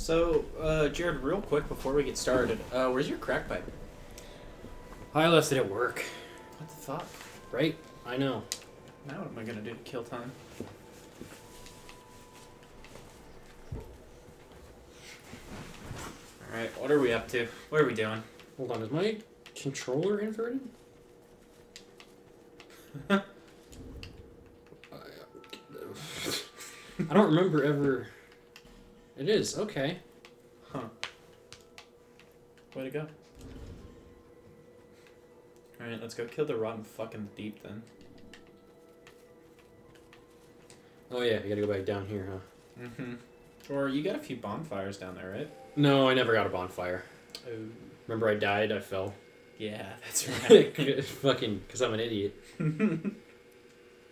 So, Jared, real quick before we get started, where's your crack pipe? I left it at work. What the fuck? Right? I know. Now what am I gonna do to kill time? Alright, what are we up to? What are we doing? Hold on, is my controller inverted? I don't remember ever... It is, okay. Huh. Way to go. Alright, let's go kill the rotten fucking deep then. Oh yeah, you gotta go back down here, huh? Mm-hmm. Or you got a few bonfires down there, right? No, I never got a bonfire. Oh. Remember I died, I fell. Yeah, that's right. Fucking, because I'm an idiot.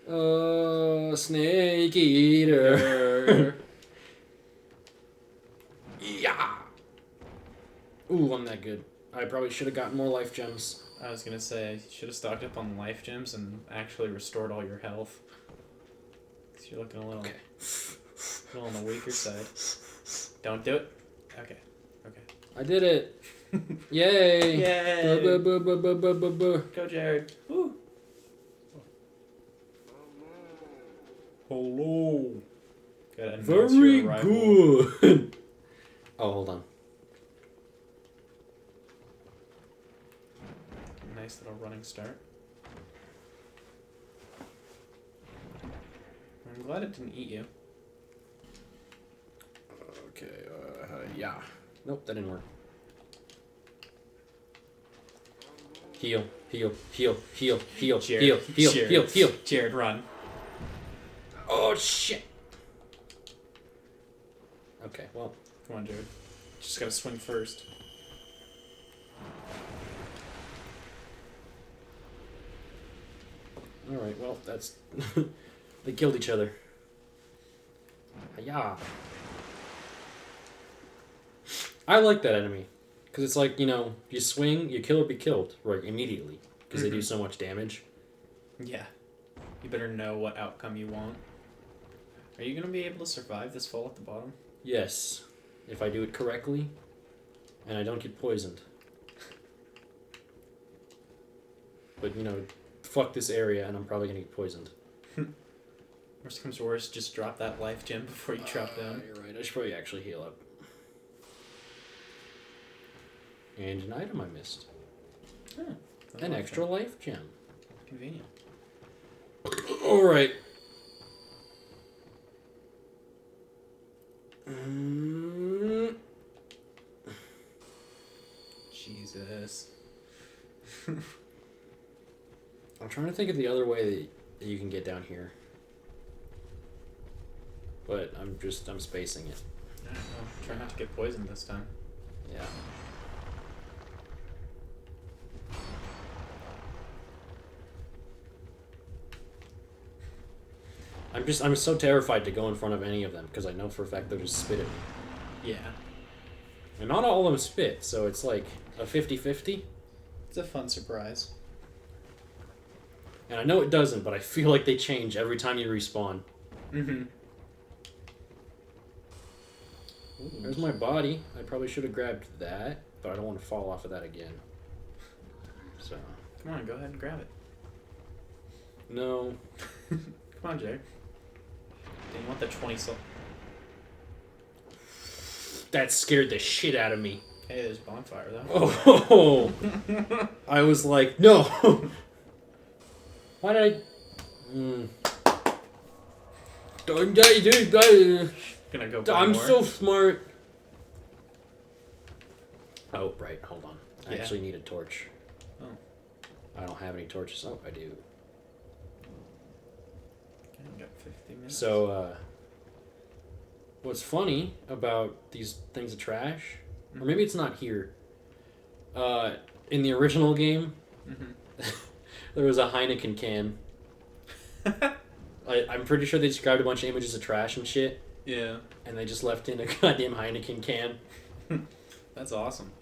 Oh, snake eater. Yeah. Ooh, I'm that good. I probably should have gotten more life gems. I was gonna say, you should have stocked up on life gems and actually restored all your health. Because you're looking a little, little on the weaker side. Don't do it? Okay. Okay. I did it. Yay. Yay. Go, Go, Jared. Woo. Hello. Gotta announce Very your arrival. good. Oh, hold on. Nice little running start. I'm glad it didn't eat you. Okay, yeah. Nope, that didn't work. Heal, heal, heal, heal, heal, Jared, heal, heal, Jared, heal, heal. Jared, run. Oh, shit. Okay, well. Come on, Jared. Just gotta swing first. Alright, well, that's... They killed each other. Yeah. I like that enemy. Because it's like, you know, you swing, you kill or be killed, right, immediately. Because they do so much damage. Yeah. You better know what outcome you want. Are you gonna be able to survive this fall at the bottom? Yes. If I do it correctly, and I don't get poisoned. But, you know, fuck this area, and I'm probably gonna get poisoned. Worst comes to worst, just drop that life gem before you drop down. You're right, I should probably actually heal up. And an item I missed. Huh. An extra life gem. Convenient. Alright. Jesus. I'm trying to think of the other way that you can get down here. But I'm spacing it. I don't know. Try not to get poisoned this time. Yeah. I'm so terrified to go in front of any of them because I know for a fact they'll just spit at me. Yeah. And not all of them spit, so it's like a 50-50. It's a fun surprise. And I know it doesn't, but I feel like they change every time you respawn. Mm-hmm. There's my body. I probably should have grabbed that, but I don't want to fall off of that again. So. Come on, go ahead and grab it. No. Come on, Jay. Didn't want the 20 soul. That scared the shit out of me. Hey, there's bonfire though. Oh. I was like, no. Why did I? Don't die, dude. Gonna go. I'm more. so smart. Oh, right. Hold on. I Yeah. actually need a torch. Oh. I don't have any torches. Oh, I do. I got 50 minutes. So, what's funny about these things of trash, or maybe it's not here, in the original game, there was a Heineken can. I'm pretty sure they described a bunch of images of trash and shit. Yeah. And they just left in a goddamn Heineken can. That's awesome.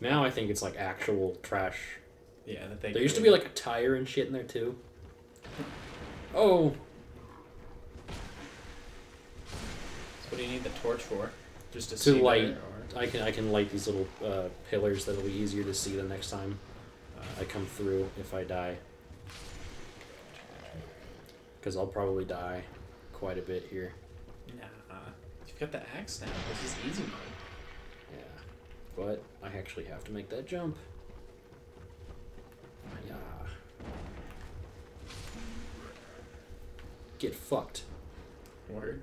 Now I think it's like actual trash. Yeah, that There used to be like a tire and shit in there too. Oh. So what do you need the torch for? Just to To see light. better, I can light these little pillars that'll be easier to see the next time I come through if I die. Because I'll probably die quite a bit here. Nah. You've got the axe now. This is easy mode. Yeah. But I actually have to make that jump. Yeah. Get fucked. Word.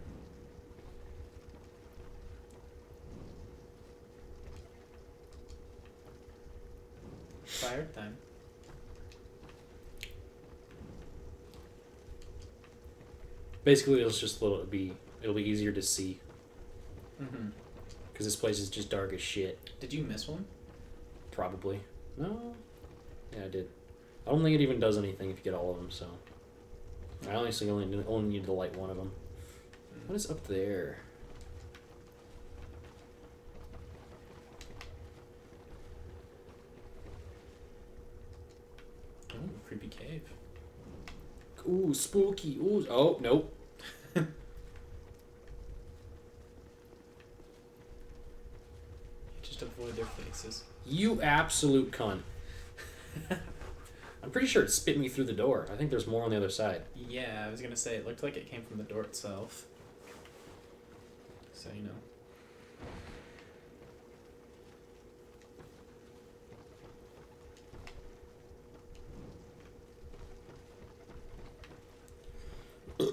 Fire time. Basically, it'll be easier to see Mm-hmm. because this place is just dark as shit. Did you miss one? Probably. No. Yeah, I did. I don't think it even does anything if you get all of them. So I honestly only need to light one of them. What is up there? Oh, creepy cave. Ooh, spooky. Ooh. Oh, nope. Just avoid their faces. You absolute cunt. I'm pretty sure it spit me through the door. I think there's more on the other side. Yeah, I was gonna say it looked like it came from the door itself. So you know.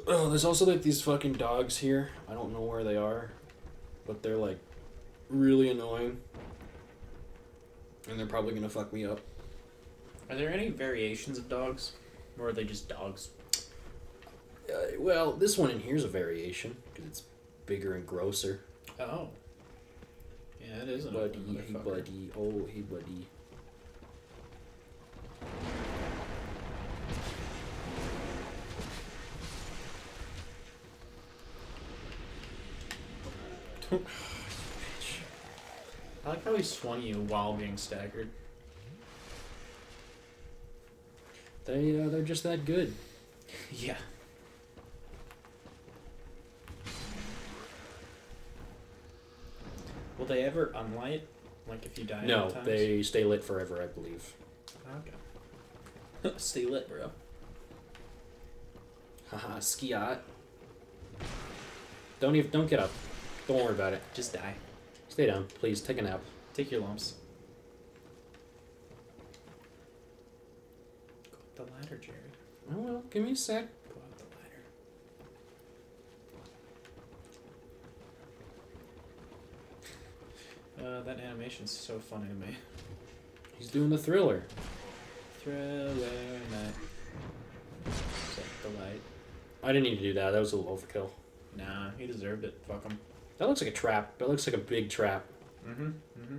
Oh, there's also like these fucking dogs here. I don't know where they are, but they're like really annoying. And they're probably gonna fuck me up. Are there any variations of dogs? Or are they just dogs? Well, this one in here's a variation because it's bigger and grosser. Oh. Yeah, it is an Buddy, ugly hey motherfucker. buddy, oh hey buddy. I like how he swung you while being staggered. They're just that good. Yeah. Will they ever unlight? Like if you die No, enough times? they stay lit forever, I believe. Okay. Stay lit, bro. Haha, skiat. Don't get up. Don't worry about it. Just die. Stay down, please. Take a nap. Take your lumps. Go up the ladder, Jared. Oh well, give me a sec. Go up the ladder. That animation's so funny to me. He's doing the thriller. Thriller night. Set the light. I didn't need to do that. That was a little overkill. Nah, he deserved it. Fuck him. That looks like a trap. That looks like a big trap. Mm-hmm. Mm-hmm.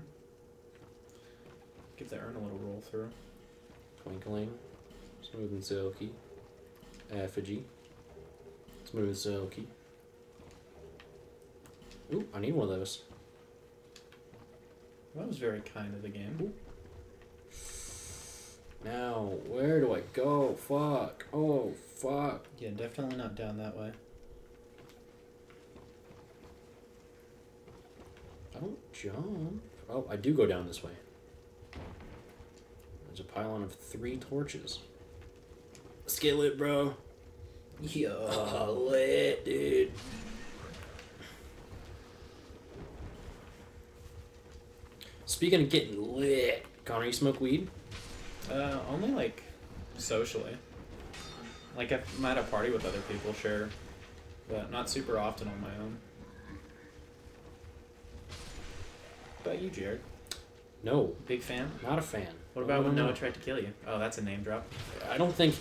Give that urn a little roll through. Twinkling. Smooth and silky. Effigy. Smooth and silky. Ooh, I need one of those. That was very kind of the game. Ooh. Now, where do I go? Fuck. Oh, fuck. Yeah, definitely not down that way. I don't jump. Oh, I do go down this way. There's a pylon of 3 torches. Let's get lit, bro. Yo. Lit, dude. Speaking of getting lit, Connor, you smoke weed? Only like socially. Like if I'm at a party with other people, sure, but not super often on my own. What about you, Jared? No, Big fan? not a fan. What about when No. Noah tried to kill you? Oh, that's a name drop. I don't think.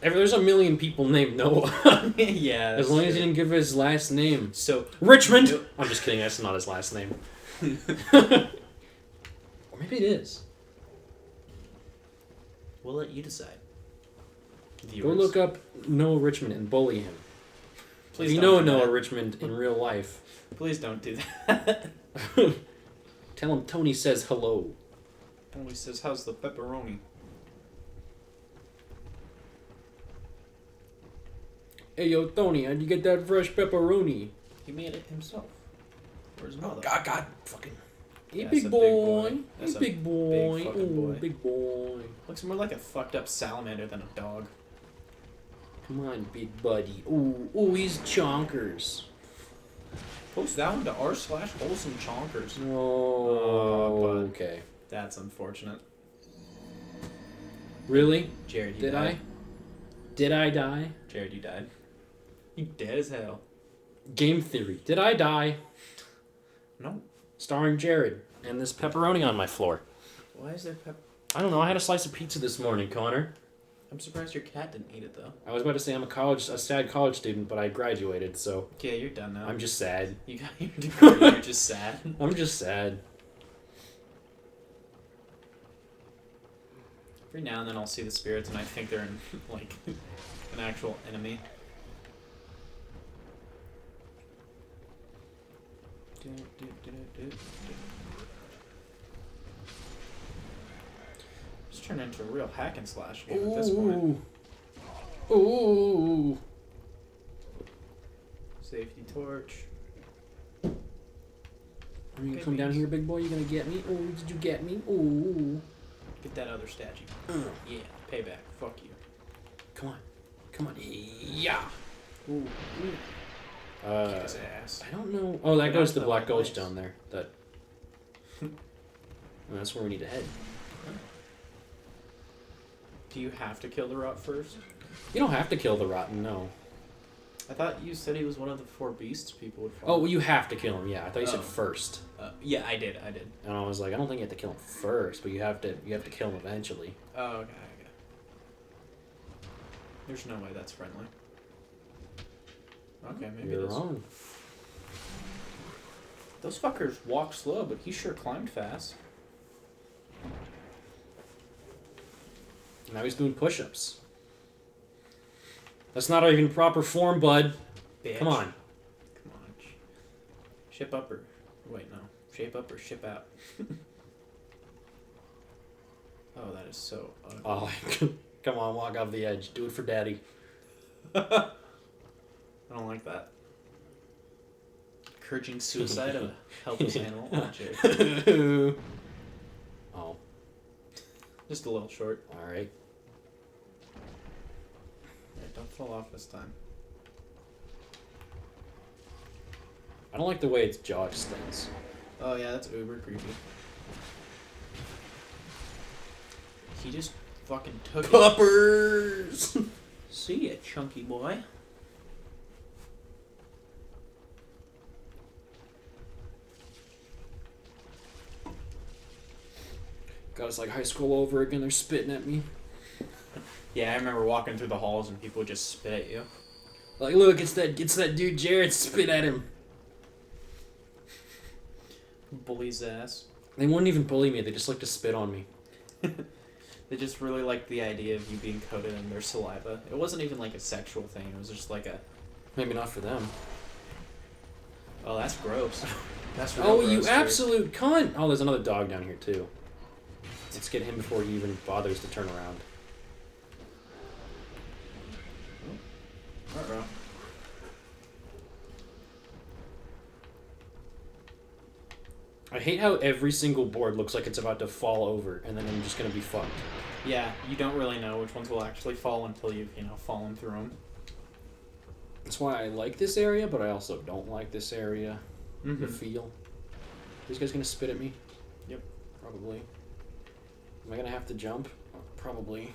There's a million people named Noah. Yeah. As long as he didn't give his last name. So Richmond! No- I'm just kidding, that's not his last name. Or maybe it is. We'll let you decide. Go look up Noah Richmond and bully him. Please If you don't know do Noah that. Richmond in real life, Please don't do that. tell him Tony says hello. Tony says, "How's the pepperoni?" Hey yo, Tony, how'd you get that fresh pepperoni? He made it himself. Where's Oh, mother? God, fucking. Hey, Yeah, big boy. That's Hey, a big boy. big fucking Ooh, boy. big boy. Looks more like a fucked up salamander than a dog. Come on, big buddy. Ooh, he's chonkers. Post that one to r/wholesome chonkers. Oh, but okay. that's unfortunate. Really? Jared, you Did died. Did I die? Jared, you died. You dead as hell. Game theory. Did I die? No. Starring Jared and this pepperoni on my floor. Why is there pepper? I don't know. I had a slice of pizza this morning, Connor. I'm surprised your cat didn't eat it though. I was about to say I'm a sad college student, but I graduated, so Okay, you're done now. I'm just sad. You got your degree. You're just sad. I'm just sad. Every now and then I'll see the spirits and I think they're in, like an actual enemy. Just turn into a real hack and slash game at this point. Ooh. Safety torch. Are you gonna come down here, big boy? You gonna get me? Oh, did you get me? Ooh. Get that other statue. Yeah, payback. Fuck you. Come on. Yeah. Ooh. Kick his ass. I don't know. Oh, that Get goes out to the Black right Gulch place. down there. That. That's where we need to head. Do you have to kill the rot first? You don't have to kill the rotten, no. I thought you said he was one of the 4 beasts people would Oh, follow. well, you have to kill him. Yeah, I thought you said Oh. first. Yeah, I did. And I was like, I don't think you have to kill him first, but you have to kill him eventually. Oh, okay. There's no way that's friendly. Okay, maybe You're it is. wrong. Those fuckers walk slow, but he sure climbed fast. Now he's doing push-ups. That's not even proper form, bud. Bitch. Come on. Come on. Ship up or... Wait, no. Shape up or ship out. Oh, that is so ugly. Oh, come on, walk off the edge. Do it for daddy. I don't like that. Encouraging suicide of a helpless animal. Oh, Jared. Oh, Just a little short. all right. Yeah, don't fall off this time. I don't like the way its jaw extends. Oh yeah, that's uber creepy. He just fucking took it. Puppers! See ya, chunky boy. God, it's like high school over again. They're spitting at me. Yeah, I remember walking through the halls and people would just spit at you. Like, look, it's that dude Jared. Spit at him. Bully's ass. They wouldn't even bully me. They just like to spit on me. They just really liked the idea of you being coated in their saliva. It wasn't even like a sexual thing. It was just like a... Maybe not for them. Oh, that's gross. That's real Oh, gross, you dude. absolute cunt! Oh, there's another dog down here, too. Let's get him before he even bothers to turn around. Ruh-roh. I hate how every single board looks like it's about to fall over, and then I'm just gonna be fucked. Yeah, you don't really know which ones will actually fall until you've, fallen through them. That's why I like this area, but I also don't like this area. Mm-hmm. The feel. These guys gonna spit at me? Yep. Probably. Am I gonna have to jump? Probably.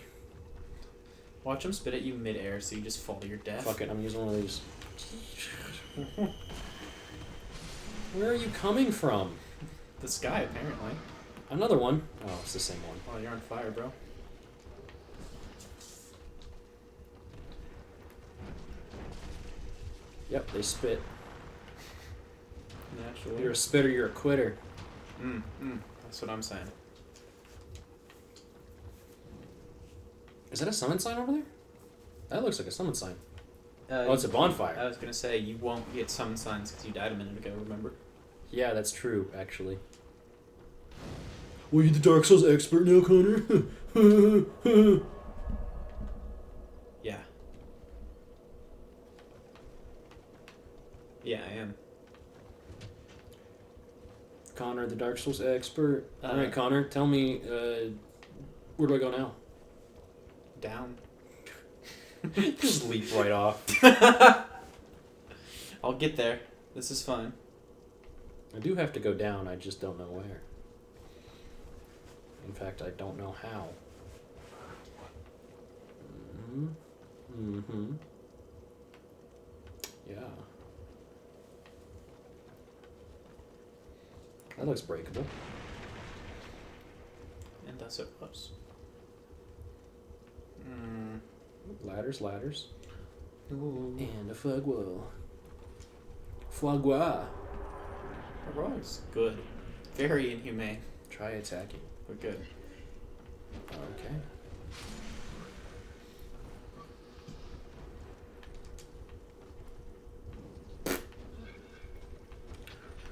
Watch them spit at you mid-air so you just fall to your death. Fuck it, I'm using one of these. Where are you coming from? The sky, apparently. Another one. Oh, it's the same one. Oh, you're on fire, bro. Yep, they spit. Naturally. You're a spitter, you're a quitter. That's what I'm saying. Is that a summon sign over there? That looks like a summon sign. Oh, it's a bonfire. I was gonna say, you won't get summon signs because you died a minute ago, remember? Yeah, that's true, actually. Well, you the Dark Souls expert now, Connor? Yeah. Yeah, I am. Connor, the Dark Souls expert. All right, Connor, tell me, where do I go now? Down. Just leap right off. I'll get there. This is fine. I do have to go down, I just don't know where. In fact, I don't know how. Yeah. That looks breakable. And thus it was. Ladders. Ooh. And a foie gras. Foie gras. Heroic's good. Very inhumane. Try attacking. But good. Okay.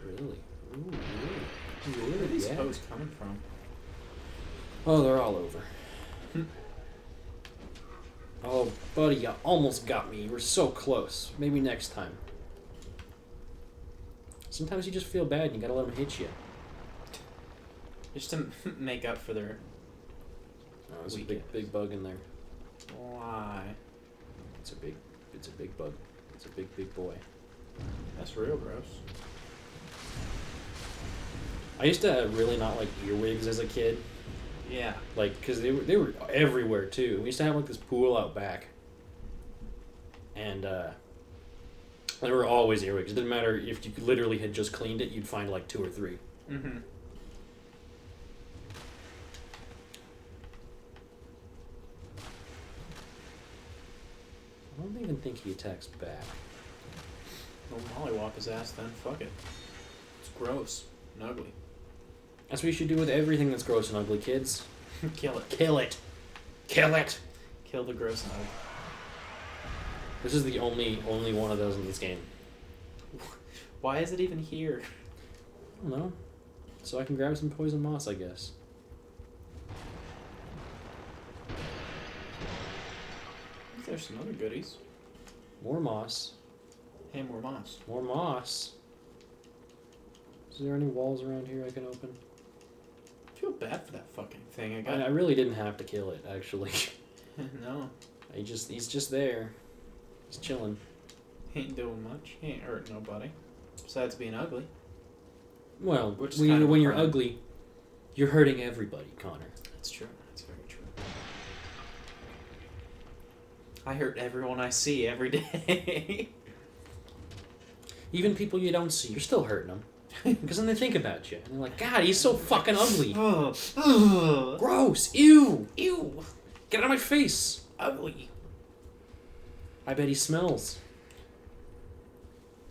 Really? Ooh, really? Where are these Yeah. foes coming from? Oh, they're all over. Oh, buddy, you almost got me. You were so close. Maybe next time. Sometimes you just feel bad and you gotta let them hit you. Just to make up for their... Oh, there's a big bug in there. Why? It's a big bug. It's a big boy. That's real gross. I used to really not like earwigs as a kid. Yeah. Like, because they were everywhere, too. We used to have, like, this pool out back. And, there were always earwigs. It didn't matter if you literally had just cleaned it, you'd find, like, 2 or 3. Mm-hmm. I don't even think he attacks back. Well, mollywop his ass then. Fuck it. It's gross and ugly. That's what you should do with everything that's gross and ugly, kids. Kill it. Kill it. Kill it. Kill the gross and ugly. This is the only one of those in this game. Why is it even here? I don't know. So I can grab some poison moss, I guess. There's some other goodies. More moss. Hey, more moss. More moss. Is there any walls around here I can open? I feel bad for that fucking thing. I really didn't have to kill it, actually. No. He's just there. He's chilling. He ain't doing much. He ain't hurting nobody. Besides being ugly. Well, Which is when you're crime. ugly, you're hurting everybody, Connor. That's true. That's very true. I hurt everyone I see every day. Even people you don't see, you're still hurting them. Because then they think about you. And they're like, God, he's so fucking ugly. Gross. Ew. Ew. Get out of my face. Ugly. I bet he smells.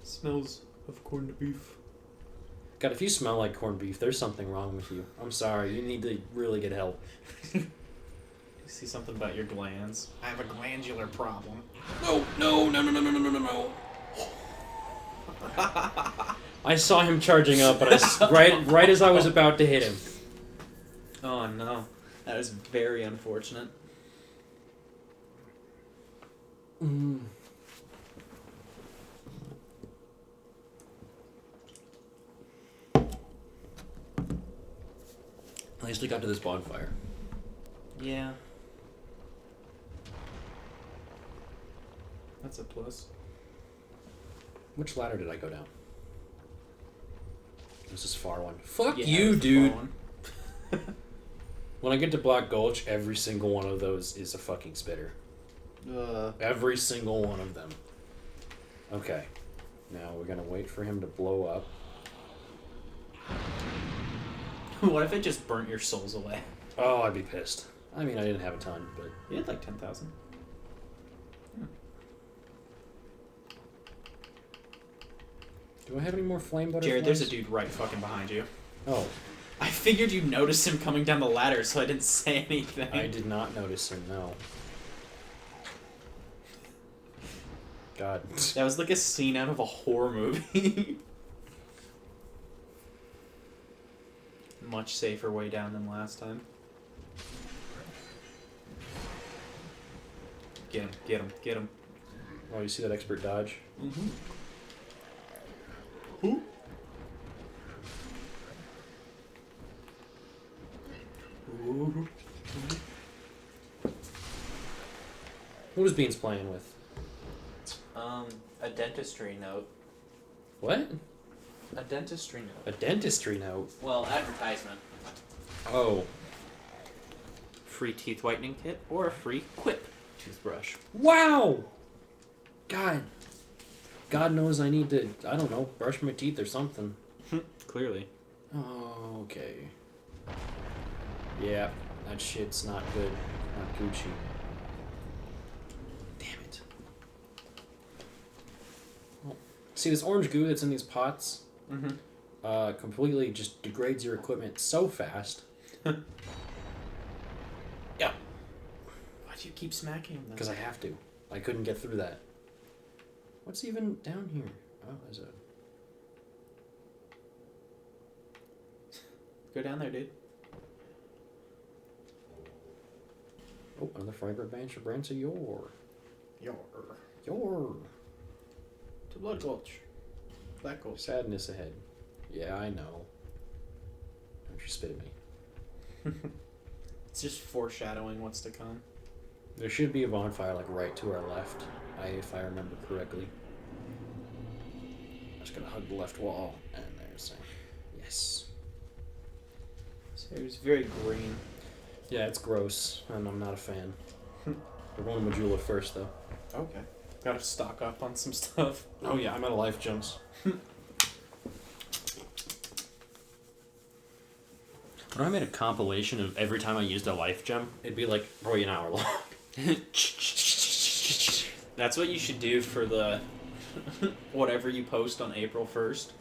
Smells of corned beef. God, if you smell like corned beef, there's something wrong with you. I'm sorry. You need to really get help. You see something about your glands? I have a glandular problem. No. I saw him charging up, but right as I was about to hit him. Oh no. That is very unfortunate. At least we got to this bonfire. Yeah. That's a plus. Which ladder did I go down? This is far one. Fuck Yeah, you, that's the dude. far one. When I get to Black Gulch, every single one of those is a fucking spitter. Every single one of them. Okay. Now we're gonna wait for him to blow up. What if it just burnt your souls away? Oh, I'd be pissed. I mean, I didn't have a ton, but... You had like 10,000. Do I have any more flame butterflies? Jared, there's a dude right fucking behind you. Oh. I figured you'd notice him coming down the ladder, so I didn't say anything. I did not notice him, no. God. That was like a scene out of a horror movie. Much safer way down than last time. Get him. Oh, you see that expert dodge? Mm-hmm. Who? What is Beans playing with? A dentistry note. What? A dentistry note. A dentistry note? Well, advertisement. Oh. Free teeth whitening kit or a free Quip toothbrush. Wow! God knows I need to, I don't know, brush my teeth or something. Clearly. Oh, okay. Yeah, that shit's not good. Not Gucci. Damn it. Oh. See, this orange goo that's in these pots completely just degrades your equipment so fast. Yeah. Why do you keep smacking them? Because I have to. I couldn't get through that. What's even down here? Oh, is it? Go down there, dude. Oh, another fragrant branch of your. Your. To Blood Gulch. Black Gulch. Sadness ahead. Yeah, I know. Don't you spit at me. It's just foreshadowing what's to come. There should be a bonfire like right to our left, if I remember correctly. I'm just gonna hug the left wall, and there's yes. So it was very green. Yeah, it's gross, and I'm not a fan. We're going to Majula first, though. Okay. Gotta stock up on some stuff. Oh yeah, I'm out of life gems. When I made a compilation of every time I used a life gem, it'd be like probably an hour long. That's what you should do for the whatever you post on April 1st.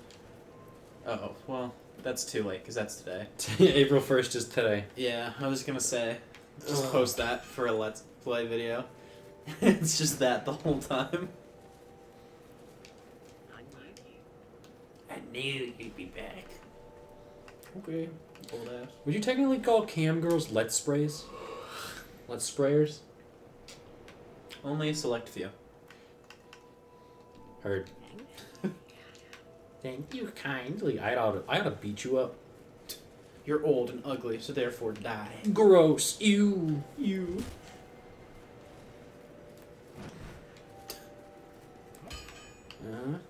Oh, well, that's too late because that's today. April 1st is today. Yeah, I was gonna say, just post that for a Let's Play video. It's just that the whole time. I knew you'd be back. Okay, old ass. Would you technically call cam girls Let's Sprays? Let's Sprayers? Only a select few. Heard. Thank you kindly. I ought to beat you up. You're old and ugly, so therefore die. Gross. Ew. You.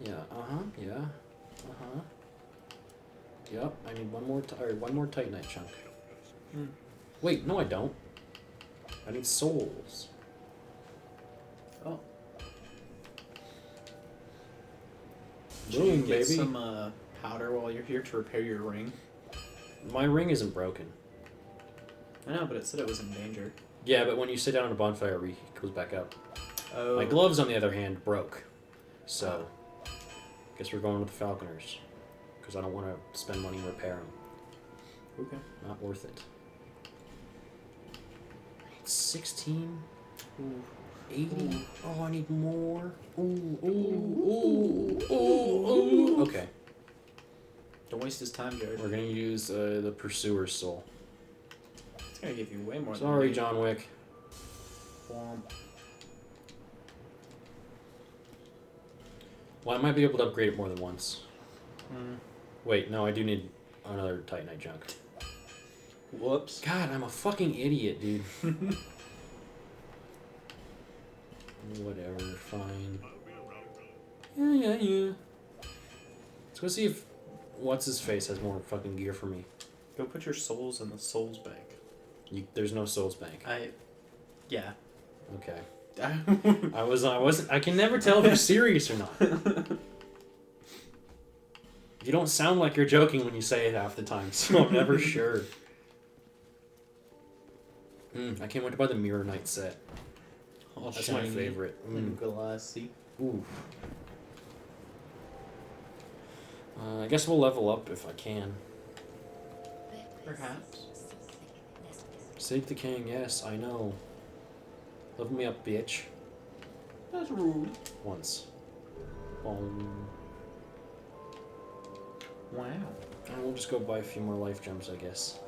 Yeah. Yeah. Yep. I need one more Titanite chunk. Wait, no, I don't. I need souls. Oh. Boom, Get baby. some powder while you're here to repair your ring. My ring isn't broken. I know, but it said it was in danger. Yeah, but when you sit down on a bonfire, it goes back up. Oh. My gloves, on the other hand, broke. So, guess we're going with the Falconers. Because I don't want to spend money and repair them. Okay. Not worth it. I need 16. Ooh. 80. Ooh. Oh, I need more. Ooh. Okay. Don't waste his time, Jared. We're going to use the Pursuer's Soul. It's going to give you way more Sorry, than John Wick. Womp. Well, I might be able to upgrade it more than once. Hmm. Wait, no, I do need another Titanite junk. Whoops. God, I'm a fucking idiot, dude. Whatever, fine. Yeah. Let's go see if What's-His-Face has more fucking gear for me. Go put your souls in the souls bank. There's no souls bank. Yeah. Okay. I can never tell if you're serious or not. You don't sound like you're joking when you say it half the time, so I'm never sure. I can't wait to buy the Mirror Knight set. All That's shiny my favorite. and glassy. Ooh. I guess we'll level up if I can. Perhaps. Save the king, yes, I know. Level me up, bitch. That's rude. Once. Boom. Wow. And we'll just go buy a few more life gems, I guess.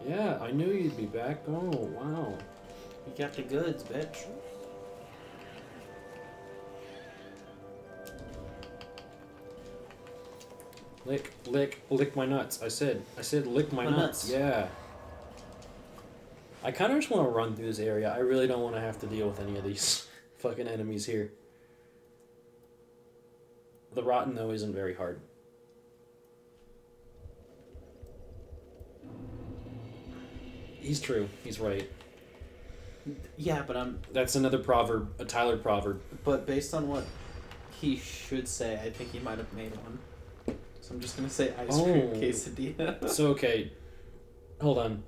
Yeah, I knew you'd be back. Oh, wow. You got the goods, bitch. Lick my nuts. I said lick my nuts. Yeah. I kind of just want to run through this area. I really don't want to have to deal with any of these fucking enemies here. The rotten, though, isn't very hard. He's true. He's right. Yeah, but That's another proverb, a Tyler proverb. But based on what he should say, I think he might have made one. So I'm just gonna say ice cream quesadilla. So, okay. Hold on.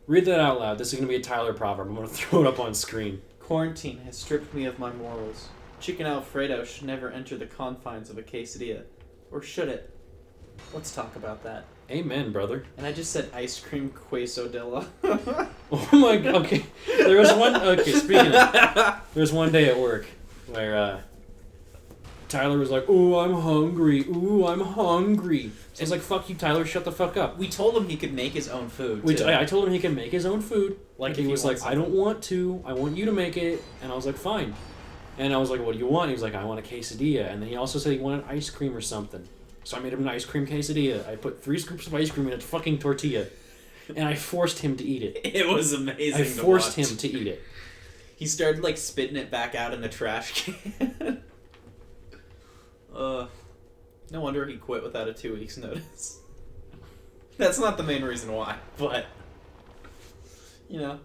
Read that out loud. This is gonna be a Tyler proverb. I'm gonna throw it up on screen. Quarantine has stripped me of my morals. Chicken Alfredo should never enter the confines of a quesadilla. Or should it? Let's talk about that. Amen, brother. And I just said ice cream quesadilla. Oh my god. Okay. There was one. Okay, speaking of. There was one day at work where Tyler was like, "Ooh, I'm hungry. Ooh, I'm hungry." So I was like, "Fuck you, Tyler. Shut the fuck up." We told him he could make his own food. Which I told him he can make his own food. Like he was like, "I don't want to. I want you to make it." And I was like, "Fine." And I was like, "What do you want?" He was like, "I want a quesadilla." And then he also said he wanted ice cream or something. So I made him an ice cream quesadilla. I put 3 scoops of ice cream in a fucking tortilla. And I forced him to eat it. It was amazing. I forced him to eat it. He started like spitting it back out in the trash can. No wonder he quit without a 2 weeks notice. That's not the main reason why, but you know,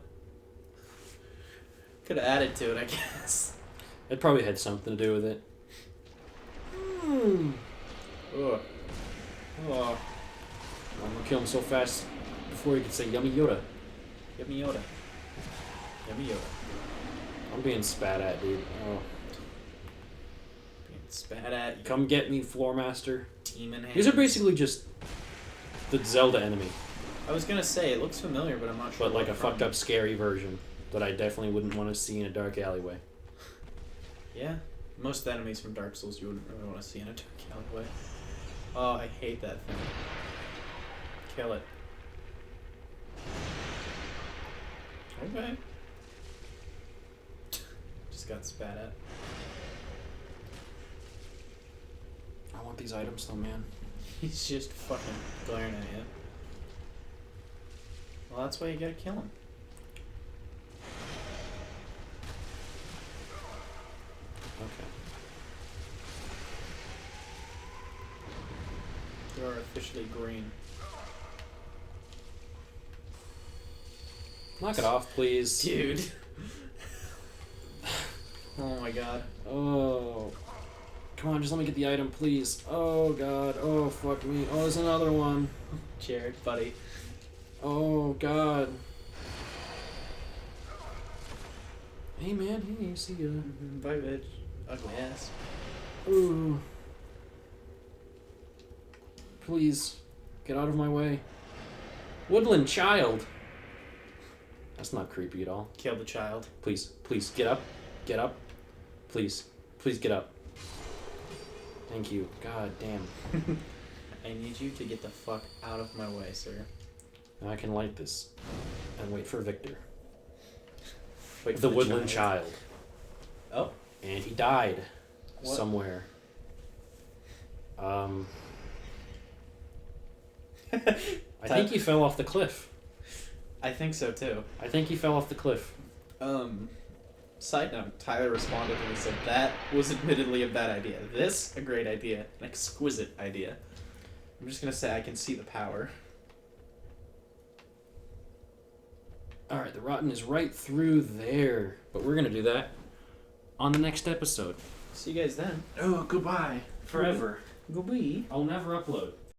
could have added to it, I guess. It probably had something to do with it. Ugh. Oh. I'm gonna kill him so fast before he could say yummy Yoda. Yummy Yoda. Yummy Yoda. I'm being spat at, dude. Oh. Being spat at. You Come get me, Floor Master. demon hands. These are basically just the Zelda enemy, I was gonna say, it looks familiar, but I'm not sure. but like a what from. fucked up, scary version that I definitely wouldn't want to see in a dark alleyway. Yeah. Most enemies from Dark Souls you wouldn't really want to see in a dark alleyway. Oh, I hate that thing. Kill it. Okay. Just got spat at. I want these items though, man. He's just fucking glaring at you. Well, that's why you gotta kill him. Okay. You are officially green. Knock it off, please. Dude. Oh my god. Oh. Come on, just let me get the item, please. Oh, God. Oh, fuck me. Oh, there's another one. Jared, buddy. Oh, God. Hey, man. Hey, see ya. Bye, bitch. Ugly ass. Ooh. Please. Get out of my way. Woodland child. That's not creepy at all. Kill the child. Please. Please. Get up. Get up. Please. Please get up. Thank you. God damn. I need you to get the fuck out of my way, sir. Now I can light this. And wait for Victor. Wait for The woodland child. Oh. And he died. What? Somewhere. I think he fell off the cliff. I think so too. I think he fell off the cliff. Side note, Tyler responded and he said, that was admittedly a bad idea. This, a great idea. An exquisite idea. I'm just gonna say I can see the power. Alright, the rotten is right through there. But we're gonna do that on the next episode. See you guys then. Oh, goodbye. Forever. Goodbye. I'll never upload.